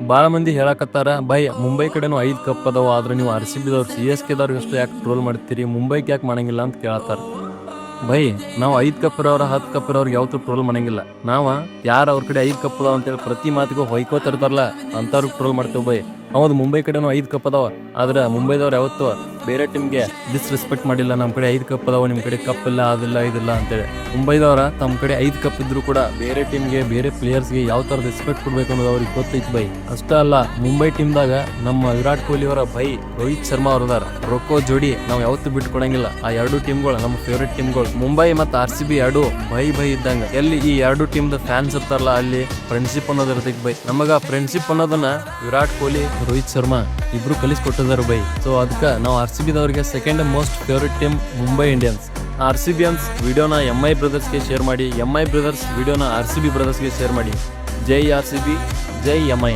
ಭಾಳ ಮಂದಿ ಹೇಳಕತ್ತಾರ ಬೈ ಮುಂಬೈ ಕಡೆನೂ 5 ಕಪ್ ಅದಾವ, ಆದ್ರೆ ನೀವು RCB ದವ್ರು CSK ದವ್ರು ಎಷ್ಟು ಯಾಕೆ ಟ್ರೋಲ್ ಮಾಡ್ತೀರಿ, ಮುಂಬೈಗೆ ಯಾಕೆ ಮಾಡಂಗಿಲ್ಲ ಅಂತ ಕೇಳತ್ತಾರ. ಬೈ ನಾವು 5 ಕಪ್ ಇರೋರ 10 ಕಪ್ ಇರೋರ್ಗೆ ಯಾವತ್ತೂ ಟ್ರೋಲ್ ಮಾಡಂಗಿಲ್ಲ. ಯಾರು ಅವ್ರ ಕಡೆ 5 ಕಪ್ ಅದಾವ ಅಂತೇಳಿ ಪ್ರತಿ ಮಾತಿಗೂ ಹೊಯ್ಕೋತಿರ್ತಾರಲ್ಲ ಅಂಥವ್ರಿಗೆ ಟ್ರೋಲ್ ಮಾಡ್ತೇವೆ ಬೈ. ಹೌದು, ಮುಂಬೈ ಕಡೆನೂ 5 ಕಪ್ ಅದಾವ, ಆದ್ರೆ ಮುಂಬೈದವ್ರು ಯಾವತ್ತು ಬೇರೆ ಟೀಮ್ಗೆ ಡಿಸ್ರೆಸ್ಪೆಕ್ಟ್ ಮಾಡಿಲ್ಲ. ನಮ್ಮ ಕಡೆ 5 ಕಪ್ ಅದಾವ, ನಿಮ್ಮ ಕಡೆ ಕಪ್ ಇಲ್ಲ, ಅದಿಲ್ಲ ಇದಿಲ್ಲ ಅಂತೇಳಿ. ಮುಂಬೈದವ್ರ ತಮ್ಮ ಕಡೆ 5 ಕಪ್ ಇದ್ರು ಕೂಡ ಬೇರೆ ಟೀಮ್ಗೆ ಬೇರೆ ಪ್ಲೇಯರ್ಸ್ಗೆ ಯಾವ ಥರ ರೆಸ್ಪೆಕ್ಟ್ ಕೊಡ್ಬೇಕು ಅನ್ನೋದು ಅವ್ರಿಗೆ ಗೊತ್ತೈತಿ ಬೈ. ಅಷ್ಟೇ ಅಲ್ಲ, ಮುಂಬೈ ಟೀಮ್ದಾಗ ನಮ್ಮ ವಿರಾಟ್ ಕೊಹ್ಲಿ ಅವರ ಬೈ ರೋಹಿತ್ ಶರ್ಮಾ ಅವ್ರದಾರ. ರೊಕ್ಕೋ ಜೋಡಿ ನಾವು ಯಾವತ್ತೂ ಬಿಟ್ಟು ಕೊಡಂಗಿಲ್ಲ. ಆ 2 ಟೀಮ್ಗಳು ನಮ್ಮ ಫೇವ್ರೇಟ್ ಟೀಮ್ಗಳು. ಮುಂಬೈ ಮತ್ತು RCB 2 ಬೈ ಇದ್ದಂಗ. ಎಲ್ಲಿ ಈ 2 ಟೀಮ್ದ ಫ್ಯಾನ್ಸ್ ಇರ್ತಾರಲ್ಲ ಅಲ್ಲಿ ಫ್ರೆಂಡ್ಶಿಪ್ ಅನ್ನೋದು ಇರ್ತೈತಿ ಬೈ. ನಮಗ ಫ್ರೆಂಡ್ಶಿಪ್ ಅನ್ನೋದನ್ನ ವಿರಾಟ್ ಕೊಹ್ಲಿ, ರೋಹಿತ್ ಶರ್ಮಾ ಇಬ್ರು ಕಲಿಸ್ಕೊಟ್ಟಿದ್ದಾರೆ ಬೈ. ಸೊ ಅದಕ್ಕೆ ನಾವು RCB ದವ್ರಿಗೆ second most favourite team Mumbai Indians. RCBians ವಿಡಿಯೋನ MI ಬ್ರದರ್ಸ್ಗೆ ಶೇರ್ ಮಾಡಿ, MI ಬ್ರದರ್ಸ್ ವಿಡಿಯೋನ RCB ಬ್ರದರ್ಸ್ಗೆ ಶೇರ್ ಮಾಡಿ. ಜೈ RCB, ಜೈ MI.